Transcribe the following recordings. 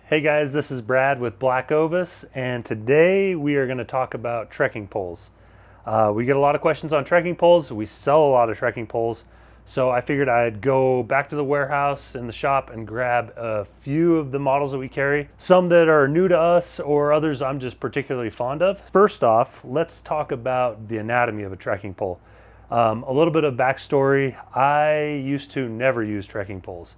Hey guys, this is Brad with BlackOvis, and today we are going to talk about trekking poles. We get a lot of questions on trekking poles. We sell a lot of trekking poles, so I figured I'd go back to the warehouse in the shop and grab a few of the models that we carry, some that are new to us or others I'm just particularly fond of. First off, let's talk about the anatomy of a trekking pole. A little bit of backstory. I used to never use trekking poles.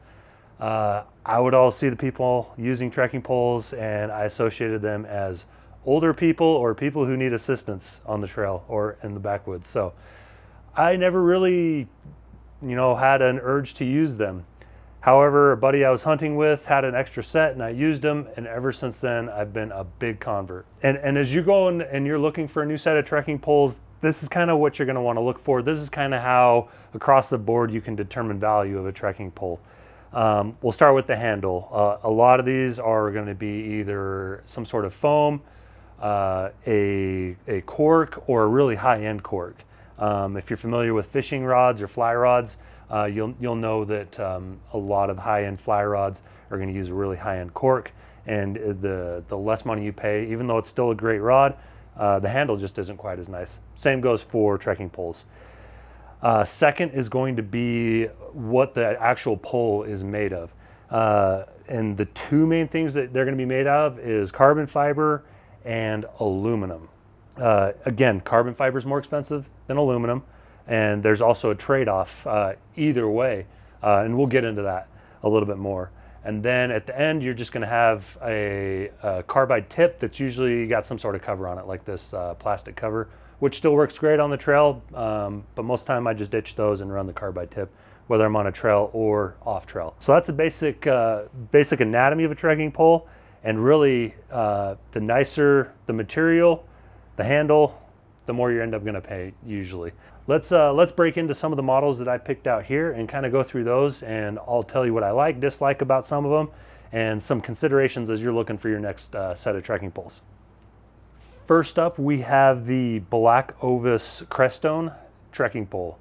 I would all see the people using trekking poles and I associated them as older people or people who need assistance on the trail or in the backwoods. So I never really, had an urge to use them. However, a buddy I was hunting with had an extra set and I used them, and ever since then I've been a big convert. And as you go and you're looking for a new set of trekking poles, this is kind of what you're going to want to look for. This is kind of how across the board you can determine value of a trekking pole. We'll start with the handle. A lot of these are going to be either some sort of foam, a cork, or a really high-end cork. If you're familiar with fishing rods or fly rods, you'll know that a lot of high-end fly rods are going to use a really high-end cork, and the less money you pay, even though it's still a great rod, the handle just isn't quite as nice. Same goes for trekking poles. Second is going to be what the actual pole is made of. And the two main things that they're going to be made of is carbon fiber and aluminum. Again, carbon fiber is more expensive than aluminum, and there's also a trade-off either way, and we'll get into that a little bit more. And then at the end, you're just going to have a carbide tip that's usually got some sort of cover on it, like this plastic cover, which still works great on the trail, but most of the time I just ditch those and run the carbide tip, whether I'm on a trail or off trail. So that's the basic anatomy of a trekking pole, and really the nicer the material, the handle, the more you end up going to pay usually. Let's break into some of the models that I picked out here and kind of go through those, and I'll tell you what I like, dislike about some of them, and some considerations as you're looking for your next set of trekking poles. First up, we have the BlackOvis Crestone trekking pole.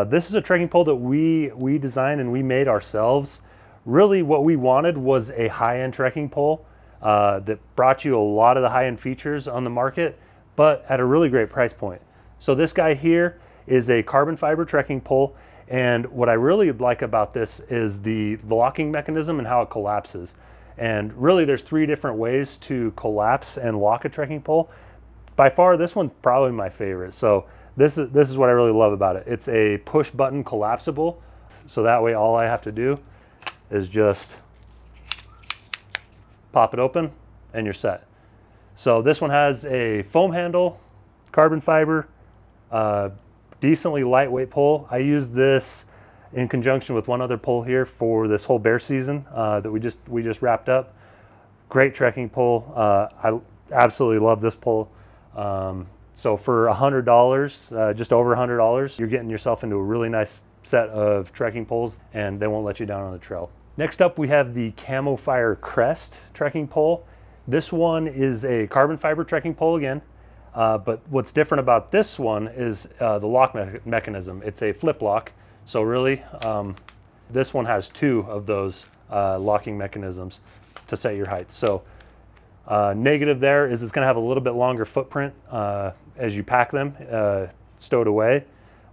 This is a trekking pole that we designed and we made ourselves. Really what we wanted was a high-end trekking pole that brought you a lot of the high-end features on the market, but at a really great price point. So this guy here is a carbon fiber trekking pole, and what I really like about this is the locking mechanism and how it collapses. And really there's three different ways to collapse and lock a trekking pole. By far, this one's probably my favorite. So this is what I really love about it. It's a push button collapsible. So that way all I have to do is just pop it open and you're set. So this one has a foam handle, carbon fiber, decently lightweight pole. I use this in conjunction with one other pole here for this whole bear season that we just wrapped up. Great trekking pole. I absolutely love this pole. So for $100, just over $100, you're getting yourself into a really nice set of trekking poles, and they won't let you down on the trail. Next up, we have the Camofire Crest trekking pole. This one is a carbon fiber trekking pole again. But what's different about this one is the lock mechanism. It's a flip lock. So really, this one has two of those locking mechanisms to set your height. So negative there is it's going to have a little bit longer footprint as you pack them stowed away.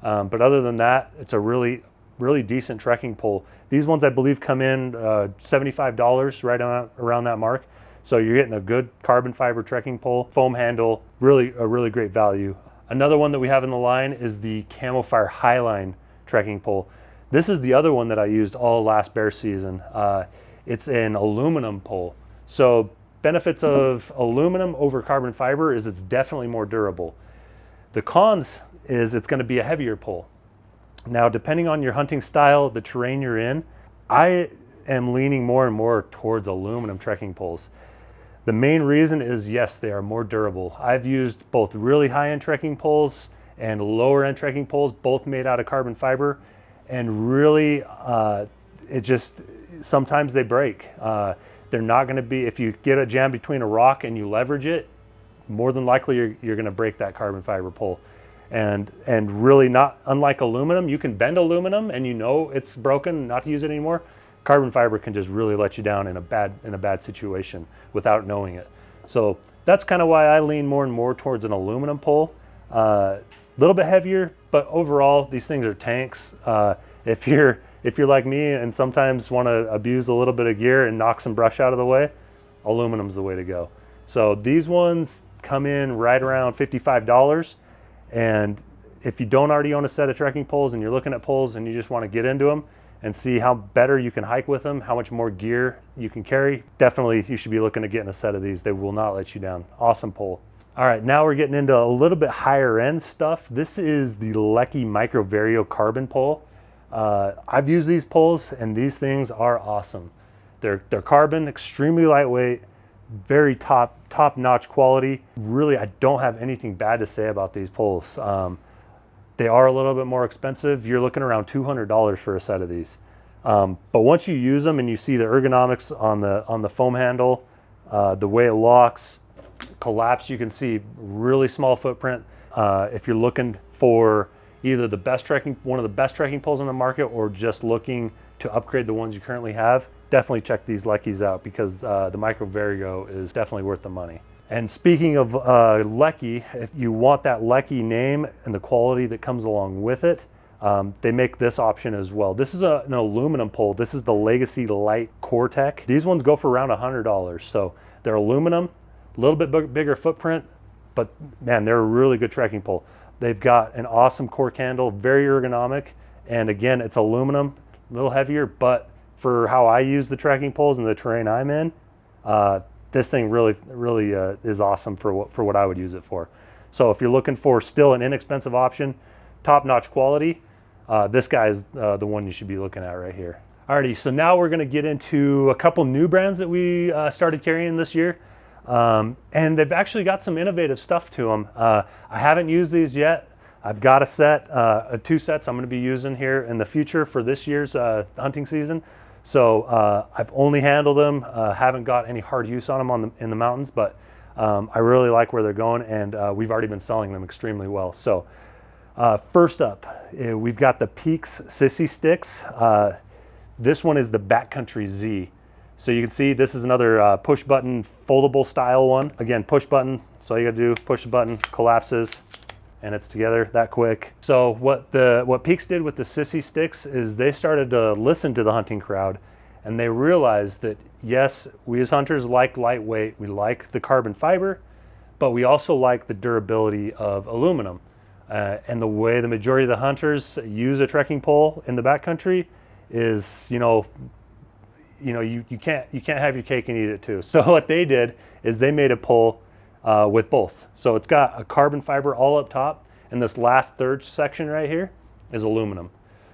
But other than that, it's a really decent trekking pole. These ones I believe come in $75 right around that mark. So you're getting a good carbon fiber trekking pole, foam handle, a really great value. Another one that we have in the line is the Camofire Highline trekking pole. This is the other one that I used all last bear season. It's an aluminum pole. So benefits of aluminum over carbon fiber is it's definitely more durable. The cons is it's going to be a heavier pole. Now, depending on your hunting style, the terrain you're in, I am leaning more and more towards aluminum trekking poles. The main reason is, yes, they are more durable. I've used both really high-end trekking poles and lower-end trekking poles, both made out of carbon fiber, and really, sometimes they break. They're not going to be, if you get a jam between a rock and you leverage it, more than likely you're going to break that carbon fiber pole. And really, not unlike aluminum, you can bend aluminum and you know it's broken, not to use it anymore. carbon fiber can just really let you down in a bad situation without knowing it. So that's kind of why I lean more and more towards an aluminum pole. A little bit heavier, but overall these things are tanks. If you're like me and sometimes want to abuse a little bit of gear and knock some brush out of the way, aluminum's the way to go. So these ones come in right around $55. And if you don't already own a set of trekking poles and you're looking at poles and you just want to get into them and see how better you can hike with them, how much more gear you can carry, definitely you should be looking at getting a set of these. They will not let you down. Awesome pole. All right, now we're getting into a little bit higher end stuff. This is the Leki Micro Vario carbon pole. I've used these poles and these things are awesome. They're carbon, extremely lightweight, very top-notch quality. Really, I don't have anything bad to say about these poles. They are a little bit more expensive. You're looking around $200 for a set of these. But once you use them and you see the ergonomics on the foam handle, the way it locks, collapse, you can see really small footprint. If you're looking for either one of the best trekking poles on the market or just looking to upgrade the ones you currently have, definitely check these Lekis out because the Micro Vario is definitely worth the money. And speaking of Leki, if you want that Leki name and the quality that comes along with it, they make this option as well. This is an aluminum pole. This is the Legacy Lite COR-TEC. These ones go for around $100. So they're aluminum, a little bit bigger footprint, but man, they're a really good trekking pole. They've got an awesome cork handle, very ergonomic. And again, it's aluminum, a little heavier, but for how I use the trekking poles and the terrain I'm in, this thing really is awesome for what I would use it for. So if you're looking for still an inexpensive option, top-notch quality, this guy is the one you should be looking at right here. Alrighty, so now we're gonna get into a couple new brands that we started carrying this year. And they've actually got some innovative stuff to them. I haven't used these yet. I've got a set, 2 sets I'm going to be using here in the future for this year's hunting season. So I've only handled them, haven't got any hard use on them in the mountains, but I really like where they're going, and we've already been selling them extremely well. So first up, we've got the Peax Sissy Stix. This one is the Backcountry Z. So you can see this is another push button foldable style one. Again, push button, so all you gotta do, push the button, collapses, and it's together that quick. So what Peax did with the Sissy Stix is they started to listen to the hunting crowd, and they realized that yes, we as hunters like lightweight, we like the carbon fiber, but we also like the durability of aluminum. And the way the majority of the hunters use a trekking pole in the backcountry is, you can't have your cake and eat it too. So what they did is they made a pole with both. So it's got a carbon fiber all up top, and this last third section right here is aluminum.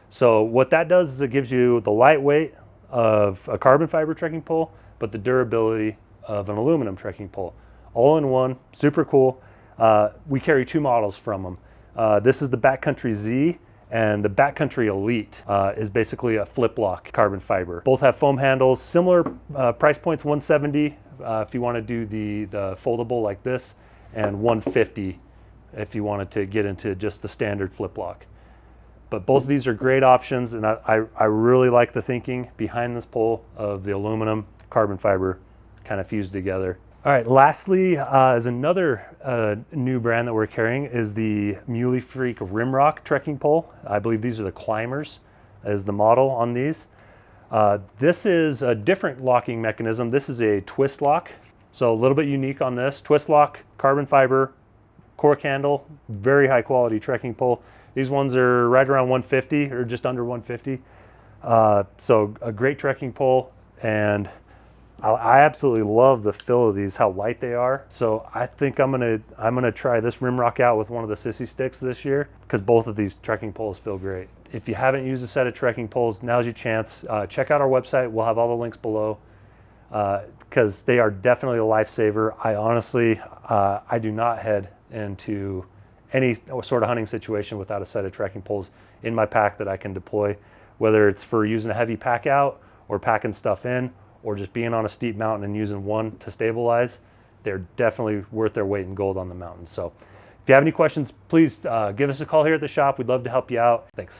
So what that does is it gives you the lightweight of a carbon fiber trekking pole, but the durability of an aluminum trekking pole. All in one, super cool. We carry 2 models from them. This is the Backcountry Z, and the Backcountry Elite is basically a flip lock carbon fiber. Both have foam handles, similar price points, $170 if you want to do the foldable like this, and $150 if you wanted to get into just the standard flip lock. But both of these are great options, and I really like the thinking behind this pole of the aluminum carbon fiber kind of fused together. All right, lastly is another new brand that we're carrying is the Muley Freak Rimrok trekking pole. I believe these are the Climbers as the model on these. This is a different locking mechanism. This is a twist lock, so a little bit unique on this. Twist lock, carbon fiber, cork handle, very high quality trekking pole. These ones are right around 150 or just under 150. So a great trekking pole, and I absolutely love the feel of these, how light they are. So I think I'm gonna try this Rimrok out with one of the Sissy Stix this year, because both of these trekking poles feel great. If you haven't used a set of trekking poles, now's your chance. Check out our website. We'll have all the links below, because they are definitely a lifesaver. I honestly, I do not head into any sort of hunting situation without a set of trekking poles in my pack that I can deploy, whether it's for using a heavy pack out or packing stuff in, or just being on a steep mountain and using one to stabilize. They're definitely worth their weight in gold on the mountain. So if you have any questions, please give us a call here at the shop. We'd love to help you out. Thanks.